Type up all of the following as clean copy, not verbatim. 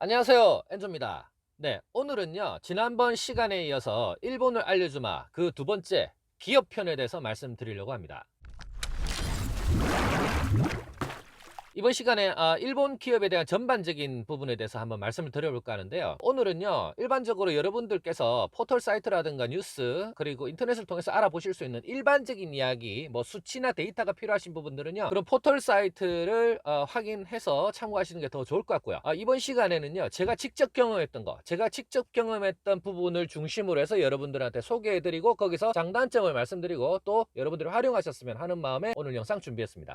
안녕하세요, 엔조입니다. 네, 오늘은요 지난번 시간에 이어서 일본을 알려주마 그 두 번째 기업 편에 대해서 말씀드리려고 합니다. 이번 시간에 일본 기업에 대한 전반적인 부분에 대해서 한번 말씀을 드려볼까 하는데요. 오늘은요 일반적으로 여러분들께서 포털 사이트라든가 뉴스 그리고 인터넷을 통해서 알아보실 수 있는 일반적인 이야기, 뭐 수치나 데이터가 필요하신 부분들은요 그런 포털 사이트를 확인해서 참고하시는 게 더 좋을 것 같고요. 이번 시간에는요 제가 직접 경험했던 거, 제가 직접 경험했던 부분을 중심으로 해서 여러분들한테 소개해드리고 거기서 장단점을 말씀드리고 또 여러분들이 활용하셨으면 하는 마음에 오늘 영상 준비했습니다.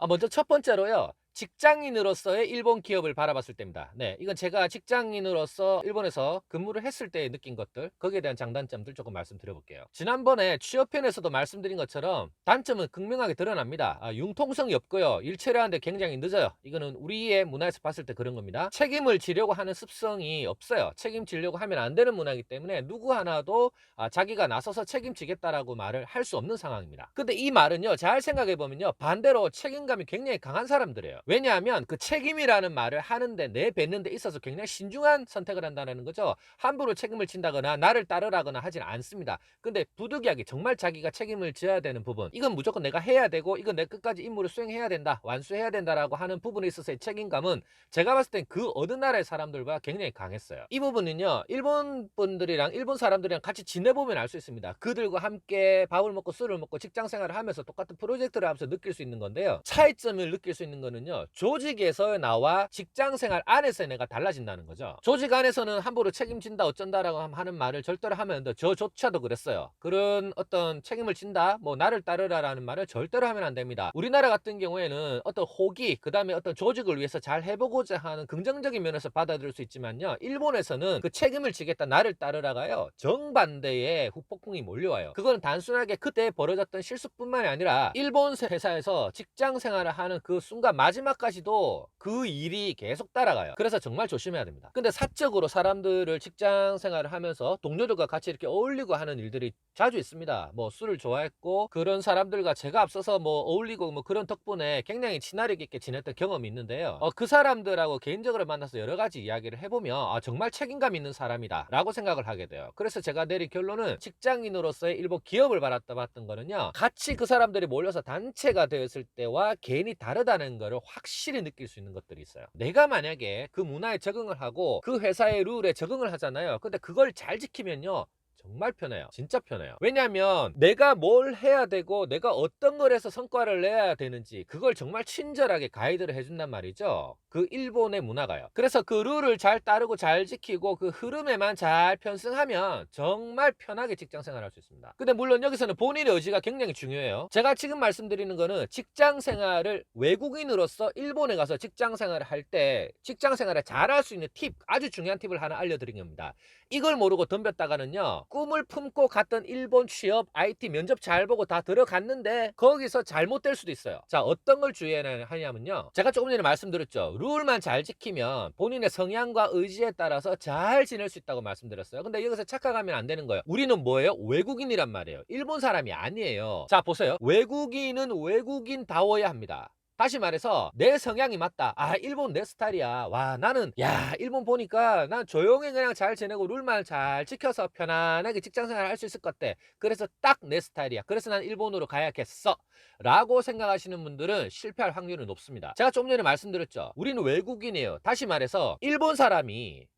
먼저 첫 번째로요. 직장인으로서의 일본 기업을 바라봤을 때입니다. 네, 이건 제가 직장인으로서 일본에서 근무를 했을 때 느낀 것들, 거기에 대한 장단점들 조금 말씀드려볼게요. 지난번에 취업편에서도 말씀드린 것처럼 단점은 극명하게 드러납니다. 융통성이 없고요. 일 처리하는데 굉장히 늦어요. 이거는 우리의 문화에서 봤을 때 그런 겁니다. 책임을 지려고 하는 습성이 없어요. 책임지려고 하면 안 되는 문화이기 때문에 누구 하나도 자기가 나서서 책임지겠다라고 말을 할 수 없는 상황입니다. 근데 이 말은요, 잘 생각해보면요, 반대로 책임감이 굉장히 강한 사람들이에요. 왜냐하면 그 책임이라는 말을 하는데 내뱉는 데 있어서 굉장히 신중한 선택을 한다는 거죠. 함부로 책임을 진다거나 나를 따르라거나 하진 않습니다. 근데 부득이하게 정말 자기가 책임을 져야 되는 부분, 이건 무조건 내가 해야 되고 이건 내 끝까지 임무를 수행해야 된다, 완수해야 된다라고 하는 부분에 있어서의 책임감은 제가 봤을 땐 그 어느 나라의 사람들과 굉장히 강했어요. 이 부분은요 일본 분들이랑 일본 사람들이랑 같이 지내보면 알 수 있습니다. 그들과 함께 밥을 먹고 술을 먹고 직장 생활을 하면서 똑같은 프로젝트를 하면서 느낄 수 있는 건데요, 차이점을 느낄 수 있는 거는요, 조직에서 나와 직장 생활 안에서 내가 달라진다는 거죠. 조직 안에서는 함부로 책임진다 어쩐다라고 하는 말을 절대로 하면 안 돼요. 저조차도 그랬어요. 그런 어떤 책임을 진다, 뭐 나를 따르라라는 말을 절대로 하면 안 됩니다. 우리나라 같은 경우에는 어떤 호기, 그 다음에 어떤 조직을 위해서 잘 해보고자 하는 긍정적인 면에서 받아들일 수 있지만요, 일본에서는 그 책임을 지겠다, 나를 따르라가요 정반대의 후폭풍이 몰려와요. 그거는 단순하게 그때 벌어졌던 실수뿐만이 아니라 일본 회사에서 직장 생활을 하는 그 순간 마지막까지도 그 일이 계속 따라가요. 그래서 정말 조심해야 됩니다. 근데 사적으로 사람들을 직장 생활을 하면서 동료들과 같이 이렇게 어울리고 하는 일들이 자주 있습니다. 뭐 술을 좋아했고 그런 사람들과 제가 앞서서 뭐 어울리고 뭐 그런 덕분에 굉장히 친화력 있게 지냈던 경험이 있는데요. 그 사람들하고 개인적으로 만나서 여러 가지 이야기를 해보면 정말 책임감 있는 사람이다 라고 생각을 하게 돼요. 그래서 제가 내린 결론은 직장인으로서의 일본 기업을 봤던 거는요, 같이 그 사람들이 몰려서 단체가 되었을 때와 개인이 다르다는 거를 확실히 느낄 수 있는 것들이 있어요. 내가 만약에 그 문화에 적응을 하고 그 회사의 룰에 적응을 하잖아요. 근데 그걸 잘 지키면요 정말 편해요. 진짜 편해요. 왜냐하면 내가 뭘 해야 되고 내가 어떤 걸 해서 성과를 내야 되는지 그걸 정말 친절하게 가이드를 해준단 말이죠, 그 일본의 문화가요. 그래서 그 룰을 잘 따르고 잘 지키고 그 흐름에만 잘 편승하면 정말 편하게 직장 생활할 수 있습니다. 근데 물론 여기서는 본인의 의지가 굉장히 중요해요. 제가 지금 말씀드리는 거는 직장 생활을 외국인으로서 일본에 가서 직장 생활을 할 때 직장 생활을 잘할 수 있는 팁, 아주 중요한 팁을 하나 알려드린 겁니다. 이걸 모르고 덤볐다가는요, 꿈을 품고 갔던 일본 취업 IT 면접 잘 보고 다 들어갔는데 거기서 잘못될 수도 있어요. 자, 어떤 걸 주의해야 하냐면요, 제가 조금 전에 말씀드렸죠, 룰만 잘 지키면 본인의 성향과 의지에 따라서 잘 지낼 수 있다고 말씀드렸어요. 근데 여기서 착각하면 안 되는 거예요. 우리는 뭐예요? 외국인이란 말이에요. 일본 사람이 아니에요. 자, 보세요. 외국인은 외국인다워야 합니다. 다시 말해서 내 성향이 맞다, 일본 내 스타일이야, 와 나는 야 일본 보니까 난 조용히 그냥 잘 지내고 룰만 잘 지켜서 편안하게 직장생활 할 수 있을 것 같아, 그래서 딱 내 스타일이야, 그래서 난 일본으로 가야겠어 라고 생각하시는 분들은 실패할 확률이 높습니다. 제가 좀 전에 말씀드렸죠, 우리는 외국인이에요. 다시 말해서 일본 사람이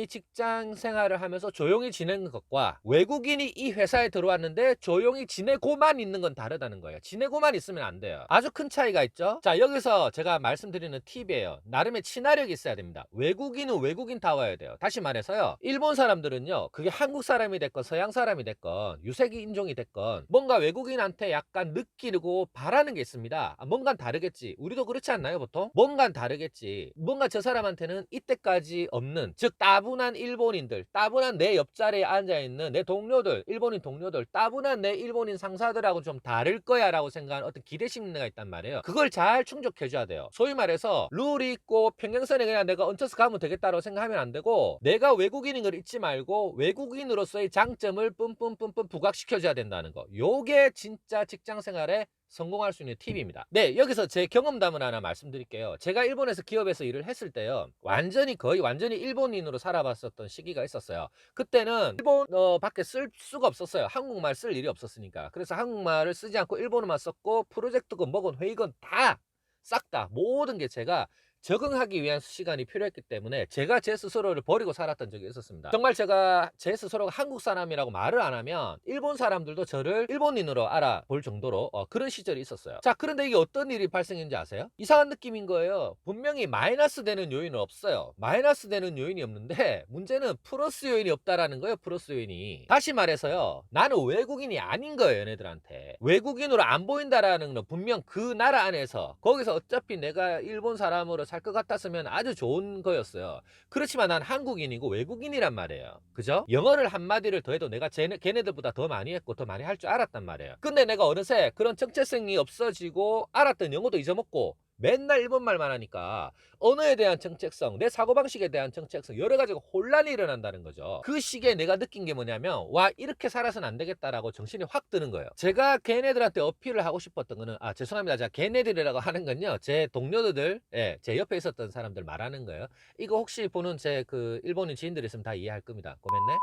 직장 생활을 하면서 조용히 지내는 것과 외국인이 이 회사에 들어왔는데 조용히 지내고만 있는 건 다르다는 거예요. 지내고만 있으면 안 돼요. 아주 큰 차이가 있죠. 자, 여기서 제가 말씀드리는 팁이에요. 나름의 친화력이 있어야 됩니다. 외국인은 외국인다워야 돼요. 다시 말해서요, 일본 사람들은요, 그게 한국 사람이 됐건 서양 사람이 됐건 유색이 인종이 됐건 뭔가 외국인한테 약간 느끼고 바라는 게 있습니다. 뭔가 다르겠지, 우리도 그렇지 않나요? 보통 뭔가 다르겠지, 뭔가 저 사람한테는 이때까지 없는, 즉 따분한 일본인들, 따분한 내 옆자리에 앉아있는 내 동료들, 일본인 동료들, 따분한 내 일본인 상사들하고 좀 다를 거야 라고 생각하는 어떤 기대심리가 있단 말이에요. 그걸 잘 충족해줘야 돼요. 소위 말해서 룰이 있고 평행선에 그냥 내가 얹혀서 가면 되겠다고 생각하면 안 되고, 내가 외국인인 걸 잊지 말고 외국인으로서의 장점을 뿜뿜뿜뿜 부각시켜줘야 된다는 거, 요게 진짜 직장생활의 성공할 수 있는 팁입니다. 네, 여기서 제 경험담을 하나 말씀드릴게요. 제가 일본에서 기업에서 일을 했을 때요, 거의 완전히 일본인으로 살아봤었던 시기가 있었어요. 그때는 일본 밖에 쓸 수가 없었어요. 한국말 쓸 일이 없었으니까. 그래서 한국말을 쓰지 않고 일본어만 썼고, 프로젝트건 뭐건 회의건 다 싹 다 모든 게 제가 적응하기 위한 시간이 필요했기 때문에 제가 제 스스로를 버리고 살았던 적이 있었습니다. 정말 제가 제 스스로가 한국 사람이라고 말을 안 하면 일본 사람들도 저를 일본인으로 알아볼 정도로 그런 시절이 있었어요. 자, 그런데 이게 어떤 일이 발생했는지 아세요? 이상한 느낌인 거예요. 분명히 마이너스 되는 요인은 없어요. 마이너스 되는 요인이 없는데 문제는 플러스 요인이 없다라는 거예요. 플러스 요인이. 다시 말해서요, 나는 외국인이 아닌 거예요. 얘네들한테 외국인으로 안 보인다라는 건 분명 그 나라 안에서 거기서 어차피 내가 일본 사람으로 살 것 같았으면 아주 좋은 거였어요. 그렇지만 난 한국인이고 외국인이란 말이에요. 그죠? 영어를 한마디를 더 해도 내가 걔네들보다 더 많이 했고 더 많이 할 줄 알았단 말이에요. 근데 내가 어느새 그런 정체성이 없어지고 알았던 영어도 잊어먹고 맨날 일본말만 하니까 언어에 대한 정체성, 내 사고방식에 대한 정체성, 여러 가지가 혼란이 일어난다는 거죠. 그 시기에 내가 느낀 게 뭐냐면, 와, 이렇게 살아서는 안 되겠다라고 정신이 확 드는 거예요. 제가 걔네들한테 어필을 하고 싶었던 거는, 죄송합니다. 제가 걔네들이라고 하는 건요, 제 동료들, 예, 제 옆에 있었던 사람들 말하는 거예요. 이거 혹시 보는 제 그 일본인 지인들 있으면 다 이해할 겁니다. 고맙네.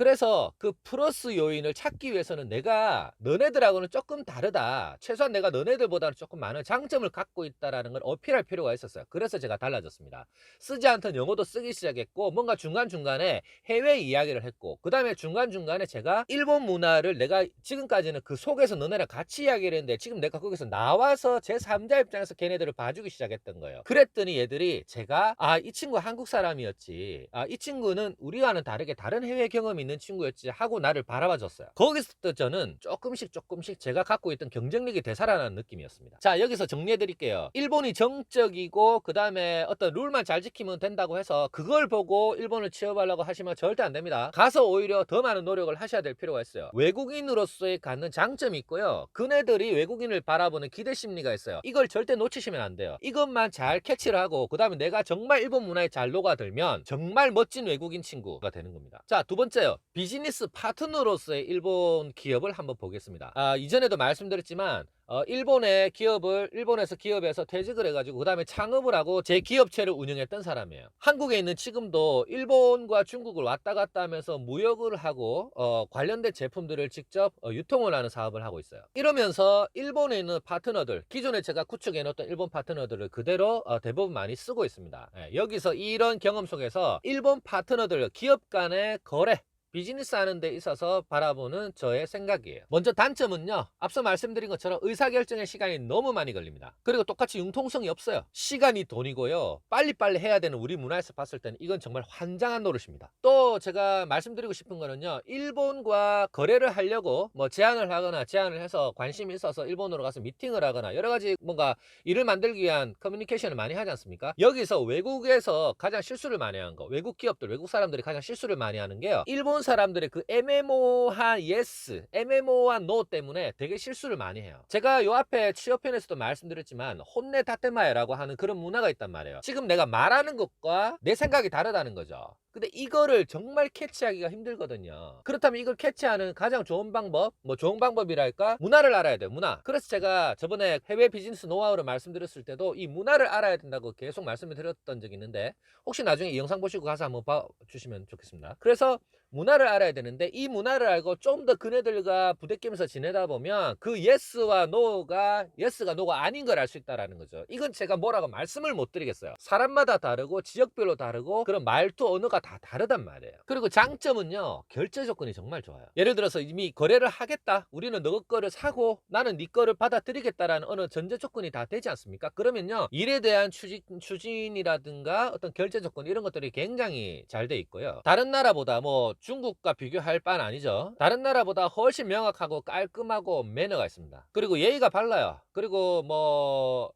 그래서 그 플러스 요인을 찾기 위해서는 내가 너네들하고는 조금 다르다, 최소한 내가 너네들보다는 조금 많은 장점을 갖고 있다라는 걸 어필할 필요가 있었어요. 그래서 제가 달라졌습니다. 쓰지 않던 영어도 쓰기 시작했고, 뭔가 중간중간에 해외 이야기를 했고, 그 다음에 중간중간에 제가 일본 문화를, 내가 지금까지는 그 속에서 너네랑 같이 이야기를 했는데 지금 내가 거기서 나와서 제3자 입장에서 걔네들을 봐주기 시작했던 거예요. 그랬더니 얘들이, 제가 이 친구 한국 사람이었지, 이 친구는 우리와는 다르게 다른 해외 경험이 있는 친구였지 하고 나를 바라봐줬어요. 거기서부터 저는 조금씩 제가 갖고 있던 경쟁력이 되살아나는 느낌이었습니다. 자, 여기서 정리해 드릴게요. 일본이 정적이고 그 다음에 어떤 룰만 잘 지키면 된다고 해서 그걸 보고 일본을 취업하려고 하시면 절대 안 됩니다. 가서 오히려 더 많은 노력을 하셔야 될 필요가 있어요. 외국인으로서의 갖는 장점이 있고요, 그네들이 외국인을 바라보는 기대 심리가 있어요. 이걸 절대 놓치시면 안 돼요. 이것만 잘 캐치를 하고 그 다음에 내가 정말 일본 문화에 잘 녹아들면 정말 멋진 외국인 친구가 되는 겁니다. 자, 두 번째요. 비즈니스 파트너로서의 일본 기업을 한번 보겠습니다. 이전에도 말씀드렸지만 일본에서 기업에서 퇴직을 해가지고 그 다음에 창업을 하고 제 기업체를 운영했던 사람이에요. 한국에 있는 지금도 일본과 중국을 왔다 갔다 하면서 무역을 하고 관련된 제품들을 직접 유통을 하는 사업을 하고 있어요. 이러면서 일본에 있는 파트너들, 기존에 제가 구축해 놓았던 일본 파트너들을 그대로 대부분 많이 쓰고 있습니다. 여기서 이런 경험 속에서 일본 파트너들, 기업 간의 거래, 비즈니스 하는 데 있어서 바라보는 저의 생각이에요. 먼저 단점은요, 앞서 말씀드린 것처럼 의사결정의 시간이 너무 많이 걸립니다. 그리고 똑같이 융통성이 없어요. 시간이 돈이고요, 빨리빨리 해야 되는 우리 문화에서 봤을 때는 이건 정말 환장한 노릇입니다. 또 제가 말씀드리고 싶은 거는요, 일본과 거래를 하려고 뭐 제안을 해서 관심이 있어서 일본으로 가서 미팅을 하거나 여러 가지 뭔가 일을 만들기 위한 커뮤니케이션을 많이 하지 않습니까? 여기서 외국에서 가장 실수를 많이 한 거, 외국 기업들, 외국 사람들이 가장 실수를 많이 하는 게요, 일본 사람들의 그 애매모호한 예스, 애매모호한 노 때문에 되게 실수를 많이 해요. 제가 요 앞에 취업편에서도 말씀드렸지만 혼내 다테마에라고 하는 그런 문화가 있단 말이에요. 지금 내가 말하는 것과 내 생각이 다르다는 거죠. 근데 이거를 정말 캐치하기가 힘들거든요. 그렇다면 이걸 캐치하는 가장 좋은 방법, 좋은 방법이랄까, 문화를 알아야 돼요. 문화. 그래서 제가 저번에 해외 비즈니스 노하우를 말씀드렸을 때도 이 문화를 알아야 된다고 계속 말씀을 드렸던 적이 있는데, 혹시 나중에 이 영상 보시고 가서 한번 봐주시면 좋겠습니다. 그래서 문화를 알아야 되는데, 이 문화를 알고 좀 더 그네들과 부대끼면서 지내다 보면 그 예스가 노가 아닌 걸 알 수 있다는 거죠. 이건 제가 뭐라고 말씀을 못 드리겠어요. 사람마다 다르고 지역별로 다르고 그런 말투, 언어가 다 다르단 말이에요. 그리고 장점은요, 결제 조건이 정말 좋아요. 예를 들어서 이미 거래를 하겠다, 우리는 너 거를 사고 나는 네 거를 받아들이겠다라는 어느 전제 조건이 다 되지 않습니까? 그러면요, 일에 대한 추진이라든가 어떤 결제 조건, 이런 것들이 굉장히 잘 돼 있고요. 다른 나라보다 중국과 비교할 바는 아니죠. 다른 나라보다 훨씬 명확하고 깔끔하고 매너가 있습니다. 그리고 예의가 발라요. 그리고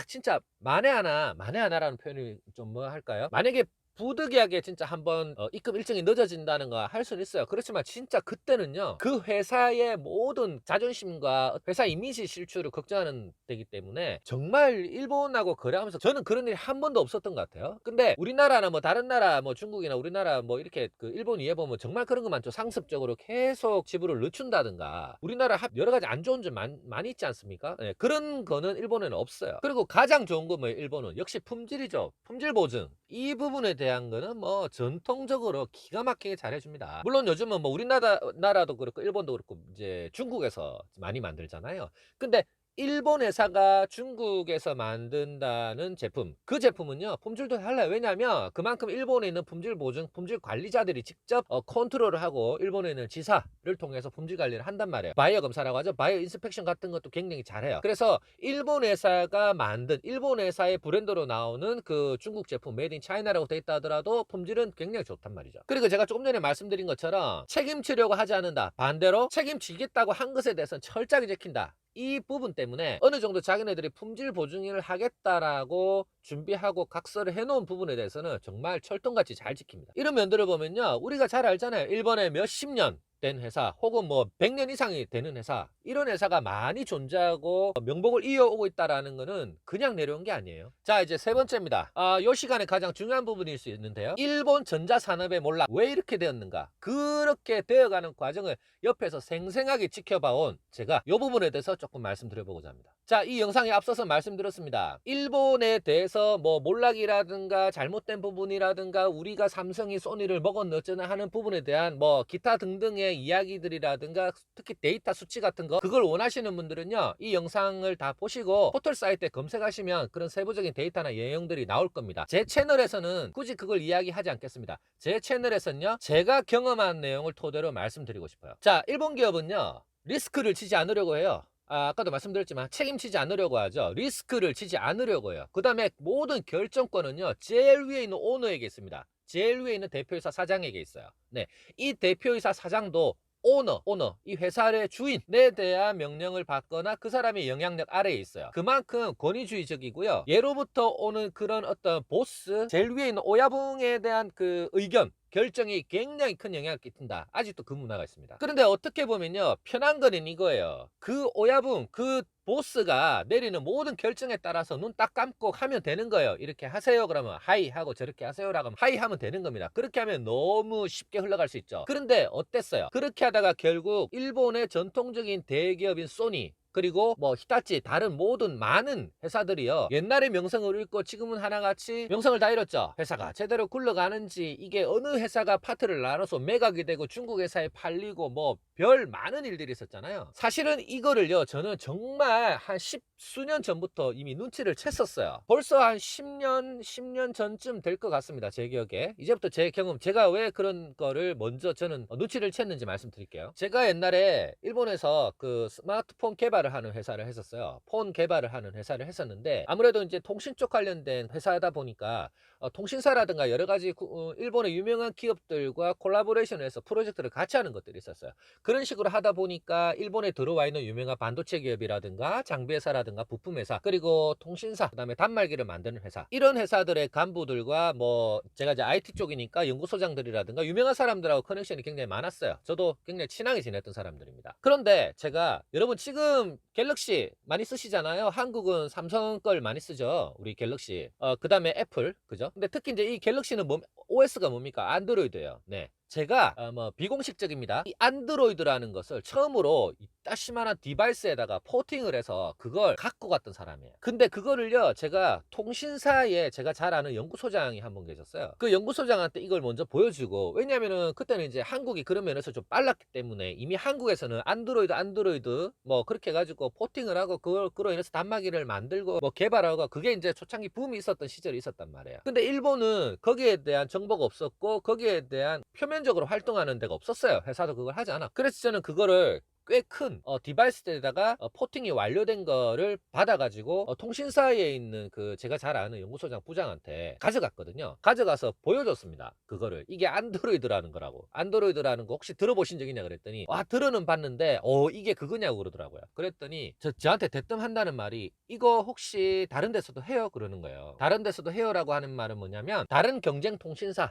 진짜 만에 하나라는 표현이 좀 할까요? 만약에 부득이하게 진짜 한번 입금 일정이 늦어진다는 거 할 수는 있어요. 그렇지만 진짜 그때는요, 그 회사의 모든 자존심과 회사 이미지 실추를 걱정하는 때이기 때문에 정말 일본하고 거래하면서 저는 그런 일이 한 번도 없었던 것 같아요. 근데 우리나라나 뭐 다른 나라, 뭐 중국이나 우리나라 뭐 이렇게 그 일본 위에 보면 정말 그런 거 많죠. 상습적으로 계속 지불을 늦춘다든가, 우리나라 여러 가지 안 좋은 점 많이 있지 않습니까? 네, 그런 거는 일본에는 없어요. 그리고 가장 좋은 건 뭐 일본은 역시 품질이죠. 품질 보증. 이 부분에 대한 거는 뭐 전통적으로 기가 막히게 잘해줍니다. 물론 요즘은 뭐 우리나라도 그렇고 일본도 그렇고 이제 중국에서 많이 만들잖아요. 근데 일본 회사가 중국에서 만든다는 제품, 그 제품은요 품질도 달라요. 왜냐하면 그만큼 일본에 있는 품질 보증, 품질 관리자들이 직접 컨트롤을 하고 일본에 있는 지사를 통해서 품질 관리를 한단 말이에요. 바이어 검사라고 하죠. 바이어 인스펙션 같은 것도 굉장히 잘해요. 그래서 일본 회사가 만든, 일본 회사의 브랜드로 나오는 그 중국 제품 메이드 인 차이나라고 돼 있다 하더라도 품질은 굉장히 좋단 말이죠. 그리고 제가 조금 전에 말씀드린 것처럼 책임지려고 하지 않는다, 반대로 책임지겠다고 한 것에 대해서는 철저하게 지킨다. 이 부분 때문에 어느 정도 자기네들이 품질 보증을 하겠다라고 준비하고 각서를 해놓은 부분에 대해서는 정말 철통같이 잘 지킵니다. 이런 면들을 보면요, 우리가 잘 알잖아요. 일본의 몇십 년 된 회사, 혹은 뭐 100년 이상이 되는 회사, 이런 회사가 많이 존재하고 명복을 이어오고 있다라는 거는 그냥 내려온 게 아니에요. 자, 이제 세 번째입니다. 요 시간에 가장 중요한 부분일 수 있는데요, 일본 전자산업의 몰락, 왜 이렇게 되었는가, 그렇게 되어가는 과정을 옆에서 생생하게 지켜봐온 제가 이 부분에 대해서 조금 말씀드려보고자 합니다. 자, 이 영상에 앞서서 말씀드렸습니다. 일본에 대해서 뭐 몰락이라든가 잘못된 부분이라든가 우리가 삼성이 소니를 먹었네 어쩌나 하는 부분에 대한 뭐 기타 등등의 이야기들이라든가 특히 데이터 수치 같은 거, 그걸 원하시는 분들은요 이 영상을 다 보시고 포털 사이트에 검색하시면 그런 세부적인 데이터나 내용들이 나올 겁니다. 제 채널에서는 굳이 그걸 이야기하지 않겠습니다. 제 채널에서는요 제가 경험한 내용을 토대로 말씀드리고 싶어요. 자, 일본 기업은요 리스크를 지지 않으려고 해요. 아까도 말씀드렸지만 책임지지 않으려고 하죠. 리스크를 지지 않으려고 해요. 그 다음에 모든 결정권은요 제일 위에 있는 오너에게 있습니다. 제일 위에 있는 대표이사 사장에게 있어요. 네, 이 대표이사 사장도 오너, 이 회사의 주인에 대한 명령을 받거나 그 사람의 영향력 아래에 있어요. 그만큼 권위주의적이고요. 예로부터 오는 그런 어떤 보스, 제일 위에 있는 오야붕에 대한 그 의견, 결정이 굉장히 큰 영향을 끼친다. 아직도 그 문화가 있습니다. 그런데 어떻게 보면요 편한 거는 이거예요. 그 오야붕, 그 보스가 내리는 모든 결정에 따라서 눈 딱 감고 하면 되는 거예요. 이렇게 하세요 그러면 하이 하고, 저렇게 하세요라고 하면 하이 하면 되는 겁니다. 그렇게 하면 너무 쉽게 흘러갈 수 있죠. 그런데 어땠어요? 그렇게 하다가 결국 일본의 전통적인 대기업인 소니, 그리고 뭐 히타치, 다른 모든 많은 회사들이요 옛날에 명성을 잃고 지금은 하나같이 명성을 다 잃었죠. 회사가 제대로 굴러가는지, 이게 어느 회사가 파트를 나눠서 매각이 되고 중국 회사에 팔리고 뭐 별 많은 일들이 있었잖아요. 사실은 이거를요 저는 정말 한 십수년 전부터 이미 눈치를 챘었어요. 벌써 한 10년 전쯤 될 것 같습니다. 제 기억에. 이제부터 제 경험, 제가 왜 그런 거를 먼저 저는 눈치를 챘는지 말씀드릴게요. 제가 옛날에 일본에서 그 스마트폰 개발을 하는 회사를 했었어요. 폰 개발을 하는 회사를 했었는데, 아무래도 이제 통신 쪽 관련된 회사다 보니까 통신사라든가 여러 가지 일본의 유명한 기업들과 콜라보레이션을 해서 프로젝트를 같이 하는 것들이 있었어요. 그런 식으로 하다 보니까 일본에 들어와 있는 유명한 반도체 기업이라든가 장비회사라든가 부품회사, 그리고 통신사, 그 다음에 단말기를 만드는 회사, 이런 회사들의 간부들과 뭐 제가 이제 IT 쪽이니까 연구소장들이라든가 유명한 사람들하고 커넥션이 굉장히 많았어요. 저도 굉장히 친하게 지냈던 사람들입니다. 그런데 제가, 여러분 지금 갤럭시 많이 쓰시잖아요. 한국은 삼성 걸 많이 쓰죠. 우리 갤럭시. 그 다음에 애플, 그죠? 근데 특히 이제 이 갤럭시는 OS가 뭡니까? 안드로이드예요. 네. 제가 뭐 비공식적입니다. 이 안드로이드라는 것을 처음으로 이따시만한 디바이스에다가 포팅을 해서 그걸 갖고 갔던 사람이에요. 근데 그거를요 제가 통신사에 제가 잘 아는 연구소장이 한 분 계셨어요. 그 연구소장한테 이걸 먼저 보여주고, 왜냐면은 그때는 이제 한국이 그런 면에서 좀 빨랐기 때문에 이미 한국에서는 안드로이드 뭐 그렇게 해가지고 포팅을 하고 그로 인해서 단말기를 만들고 뭐 개발하고, 그게 이제 초창기 붐이 있었던 시절이 있었단 말이에요. 근데 일본은 거기에 대한 정보가 없었고 거기에 대한 표면적으로 활동하는 데가 없었어요. 회사도 그걸 하지 않아. 그래서 저는 그거를 꽤 큰 디바이스에다가 포팅이 완료된 거를 받아가지고 통신사에 있는 그 제가 잘 아는 연구소장 부장한테 가져갔거든요. 가져가서 보여줬습니다. 그거를. 이게 안드로이드라는 거라고. 안드로이드라는 거 혹시 들어보신 적 있냐 그랬더니 와 들어는 봤는데 이게 그거냐고 그러더라고요. 그랬더니 저한테 대뜸 한다는 말이 이거 혹시 다른 데서도 해요? 그러는 거예요. 다른 데서도 해요라고 하는 말은 뭐냐면 다른 경쟁 통신사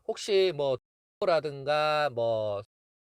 혹시 뭐 라든가 뭐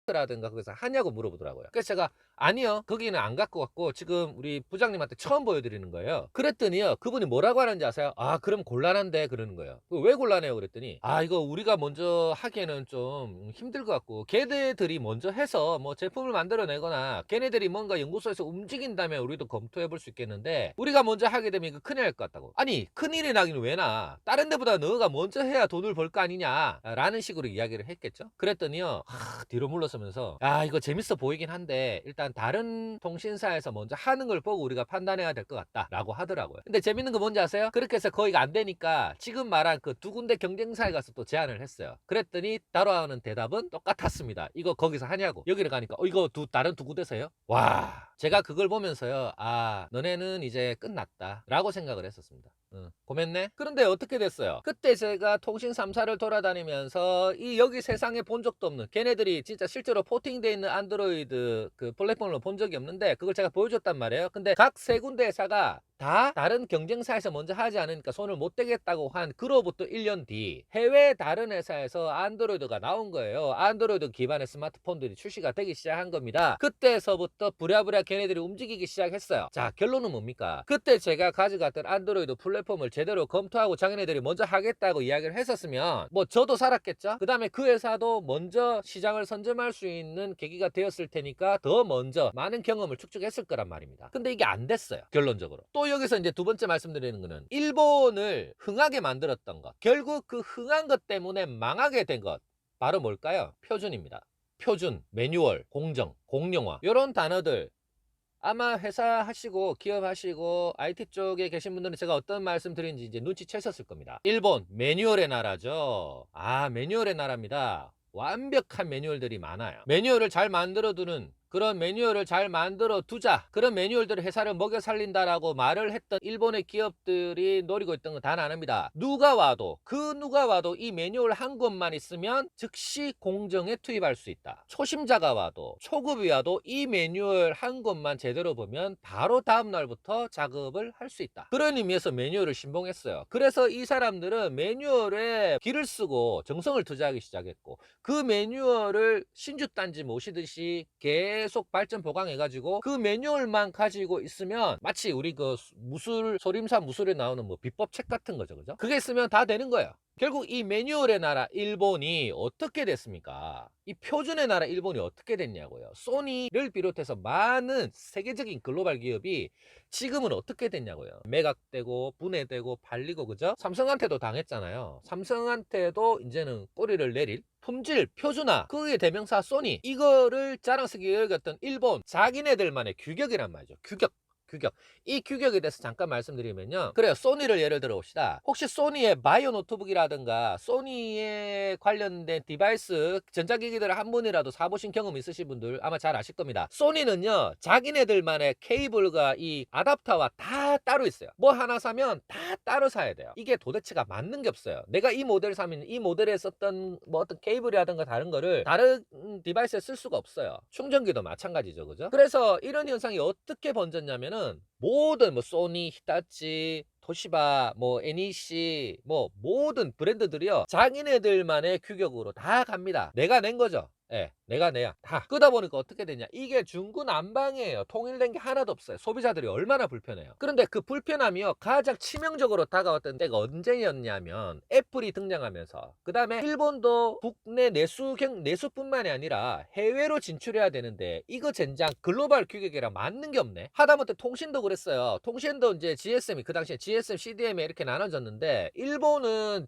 라든가 거기서 하냐고 물어보더라고요. 그래서 제가 아니요 거기는 안 갖고 갔고 지금 우리 부장님한테 처음 보여드리는 거예요. 그랬더니요 그분이 뭐라고 하는지 아세요? 아 그럼 곤란한데 그러는 거예요. 왜 곤란해요 그랬더니 아 이거 우리가 먼저 하기에는 좀 힘들 것 같고 걔네들이 먼저 해서 뭐 제품을 만들어내거나 걔네들이 뭔가 연구소에서 움직인다면 우리도 검토해 볼 수 있겠는데 우리가 먼저 하게 되면 이거 큰일 날 것 같다고. 아니 큰일이 나기는 왜 나? 다른 데보다 너가 먼저 해야 돈을 벌 거 아니냐 라는 식으로 이야기를 했겠죠. 그랬더니요 뒤로 물러서면서 아 이거 재밌어 보이긴 한데 일단 다른 통신사에서 먼저 하는 걸 보고 우리가 판단해야 될 것 같다 라고 하더라고요. 근데 재밌는 거 뭔지 아세요? 그렇게 해서 거기가 안 되니까 지금 말한 그 두 군데 경쟁사에 가서 또 제안을 했어요. 그랬더니 따라오는 대답은 똑같았습니다. 이거 거기서 하냐고. 여기를 가니까 이거 다른 두 군데서 해요? 와 제가 그걸 보면서요 아 너네는 이제 끝났다 라고 생각을 했었습니다. 고맙네. 그런데 어떻게 됐어요? 그때 제가 통신 3사를 돌아다니면서 여기 세상에 본 적도 없는 걔네들이 진짜 실제로 포팅되어 있는 안드로이드 그 플랫폼을 본 적이 없는데 그걸 제가 보여줬단 말이에요. 근데 각 세 군데 회사가 다 다른 경쟁사에서 먼저 하지 않으니까 손을 못 대겠다고 한 그로부터 1년 뒤 해외 다른 회사에서 안드로이드가 나온 거예요. 안드로이드 기반의 스마트폰들이 출시가 되기 시작한 겁니다. 그때서부터 부랴부랴 걔네들이 움직이기 시작했어요. 자 결론은 뭡니까? 그때 제가 가져갔던 안드로이드 플랫폼을 제대로 검토하고 자기네들이 먼저 하겠다고 이야기를 했었으면 뭐 저도 살았겠죠. 그 다음에 그 회사도 먼저 시장을 선점할 수 있는 계기가 되었을 테니까 더 먼저 많은 경험을 축적했을 거란 말입니다. 근데 이게 안 됐어요. 결론적으로. 또 여기서 이제 두 번째 말씀드리는 거는 일본을 흥하게 만들었던 것, 결국 그 흥한 것 때문에 망하게 된 것 바로 뭘까요? 표준입니다. 표준, 매뉴얼, 공정, 공룡화 이런 단어들 아마 회사 하시고 기업 하시고 IT 쪽에 계신 분들은 제가 어떤 말씀 드리는지 이제 눈치채셨을 겁니다. 일본 매뉴얼의 나라죠. 아 매뉴얼의 나라입니다. 완벽한 매뉴얼들이 많아요. 매뉴얼을 잘 만들어 두는 그런 매뉴얼을 잘 만들어 두자 그런 매뉴얼들을 회사를 먹여 살린다라고 말을 했던 일본의 기업들이 노리고 있던 건 단 하나입니다. 누가 와도 이 매뉴얼 한 권만 있으면 즉시 공정에 투입할 수 있다. 초심자가 와도 초급이 와도 이 매뉴얼 한 권만 제대로 보면 바로 다음 날부터 작업을 할 수 있다. 그런 의미에서 매뉴얼을 신봉했어요. 그래서 이 사람들은 매뉴얼에 기를 쓰고 정성을 투자하기 시작했고 그 매뉴얼을 신주단지 모시듯이 계속 발전 보강해가지고 그 매뉴얼만 가지고 있으면 마치 우리 그 소림사 무술에 나오는 뭐 비법책 같은 거죠. 그죠? 그게 있으면 다 되는 거예요. 결국 이 매뉴얼의 나라 일본이 어떻게 됐습니까? 이 표준의 나라 일본이 어떻게 됐냐고요. 소니를 비롯해서 많은 세계적인 글로벌 기업이 지금은 어떻게 됐냐고요. 매각되고 분해되고 팔리고 그죠? 삼성한테도 당했잖아요. 삼성한테도 이제는 꼬리를 내릴 품질, 표준화, 그의 대명사 소니 이거를 자랑스럽게 여겼던 일본 자기네들만의 규격이란 말이죠. 규격. 이 규격에 대해서 잠깐 말씀드리면요. 그래요. 소니를 예를 들어 봅시다. 혹시 소니의 바이오 노트북이라든가 소니에 관련된 디바이스 전자기기들을 한 번이라도 사보신 경험 있으신 분들 아마 잘 아실 겁니다. 소니는요 자기네들만의 케이블과 이 아답터와 다 따로 있어요. 뭐 하나 사면 다 따로 사야 돼요. 이게 도대체가 맞는 게 없어요. 내가 이 모델 사면 이 모델에 썼던 뭐 어떤 케이블이라든가 다른 거를 다른 디바이스에 쓸 수가 없어요. 충전기도 마찬가지죠. 그죠? 그래서 이런 현상이 어떻게 번졌냐면은 모든 뭐 소니, 히타치, 토시바, 뭐 NEC, 뭐 모든 브랜드들이요 자기네들만의 규격으로 다 갑니다. 내가 낸 거죠. 예, 내가 내야 다 끄다 보니까 어떻게 되냐 이게 중구난방이에요. 통일된 게 하나도 없어요. 소비자들이 얼마나 불편해요. 그런데 그 불편함이요 가장 치명적으로 다가왔던 때가 언제였냐면 애플이 등장하면서 그 다음에 일본도 국내 내수뿐만이 아니라 해외로 진출해야 되는데 이거 젠장 글로벌 규격이랑 맞는 게 없네. 하다못해 통신도 그랬어요. 통신도 이제 GSM이 그 당시에 GSM, CDM에 이렇게 나눠졌는데 일본의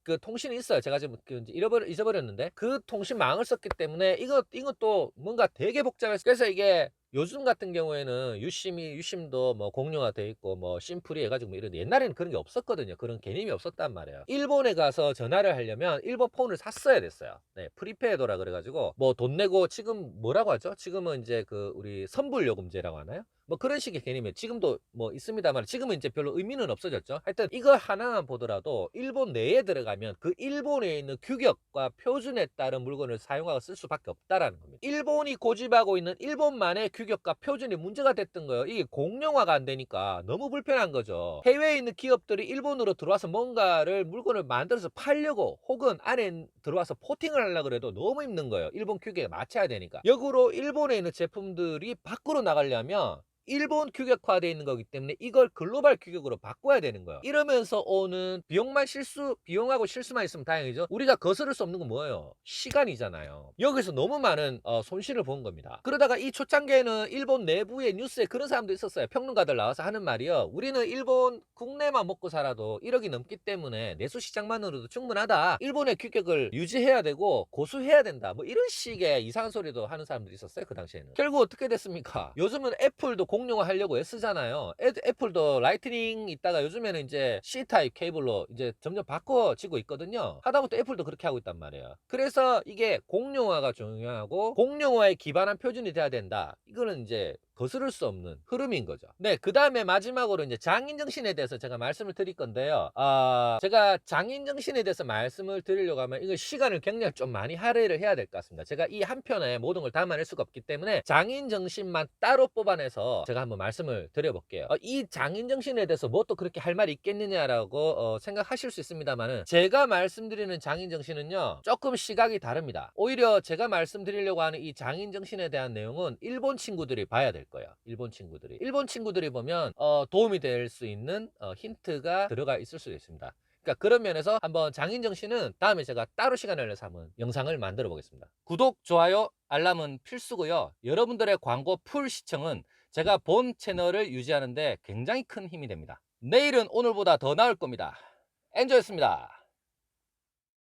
그 통신이 있어요. 제가 지금 잊어버렸는데 그 통신망을 썼기 때문에 이것도 뭔가 되게 복잡했어요. 그래서 이게 요즘 같은 경우에는 유심도 뭐 공룡화돼 있고 뭐 심플이 해가지고 뭐 이런 옛날에는 그런 게 없었거든요. 그런 개념이 없었단 말이에요. 일본에 가서 전화를 하려면 일본 폰을 샀어야 됐어요. 네, 프리페이드라 그래가지고 뭐 돈 내고 지금 뭐라고 하죠? 지금은 이제 그 우리 선불요금제라고 하나요? 뭐 그런 식의 개념이에요. 지금도 뭐 있습니다만 지금은 이제 별로 의미는 없어졌죠. 하여튼 이거 하나만 보더라도 일본 내에 들어가면 그 일본에 있는 규격과 표준에 따른 물건을 사용하고 쓸 수밖에 없다라는 겁니다. 일본이 고집하고 있는 일본만의 규격과 표준이 문제가 됐던 거예요. 이게 공룡화가 안 되니까 너무 불편한 거죠. 해외에 있는 기업들이 일본으로 들어와서 뭔가를 물건을 만들어서 팔려고 혹은 안에 들어와서 포팅을 하려고 해도 너무 힘든 거예요. 일본 규격에 맞춰야 되니까. 역으로 일본에 있는 제품들이 밖으로 나가려면 일본 규격화되어 있는 거기 때문에 이걸 글로벌 규격으로 바꿔야 되는 거예요. 이러면서 오는 비용하고 실수만 있으면 다행이죠. 우리가 거스를 수 없는 건 뭐예요? 시간이잖아요. 여기서 너무 많은 손실을 본 겁니다. 그러다가 이 초창기에는 일본 내부의 뉴스에 그런 사람도 있었어요. 평론가들 나와서 하는 말이요. 우리는 일본 국내만 먹고 살아도 1억이 넘기 때문에 내수 시장만으로도 충분하다. 일본의 규격을 유지해야 되고 고수해야 된다. 뭐 이런 식의 이상한 소리도 하는 사람들이 있었어요. 그 당시에는. 결국 어떻게 됐습니까? 요즘은 애플도 공룡화 하려고 애쓰잖아요. 애플도 라이트닝 있다가 요즘에는 이제 C타입 케이블로 이제 점점 바꿔지고 있거든요. 하다못해 애플도 그렇게 하고 있단 말이에요. 그래서 이게 공룡화가 중요하고 공룡화에 기반한 표준이 돼야 된다. 이거는 이제 거스를 수 없는 흐름인 거죠. 네, 그 다음에 마지막으로 이제 장인정신에 대해서 제가 말씀을 드릴 건데요. 제가 장인정신에 대해서 말씀을 드리려고 하면 이거 시간을 굉장히 좀 많이 할애를 해야 될 것 같습니다. 제가 이 한 편에 모든 걸 담아낼 수가 없기 때문에 장인정신만 따로 뽑아내서 제가 한번 말씀을 드려볼게요. 이 장인정신에 대해서 뭐 또 그렇게 할 말이 있겠느냐라고 생각하실 수 있습니다만은 제가 말씀드리는 장인정신은요 조금 시각이 다릅니다. 오히려 제가 말씀드리려고 하는 이 장인정신에 대한 내용은 일본 친구들이 봐야 될 거예요. 일본 친구들이 보면 도움이 될 수 있는 힌트가 들어가 있을 수도 있습니다. 그러니까 그런 면에서 한번 장인정신은 다음에 제가 따로 시간을 내서 한번 영상을 만들어 보겠습니다. 구독, 좋아요, 알람은 필수고요. 여러분들의 광고 풀 시청은 제가 본 채널을 유지하는 데 굉장히 큰 힘이 됩니다. 내일은 오늘보다 더 나을 겁니다. 엔조였습니다.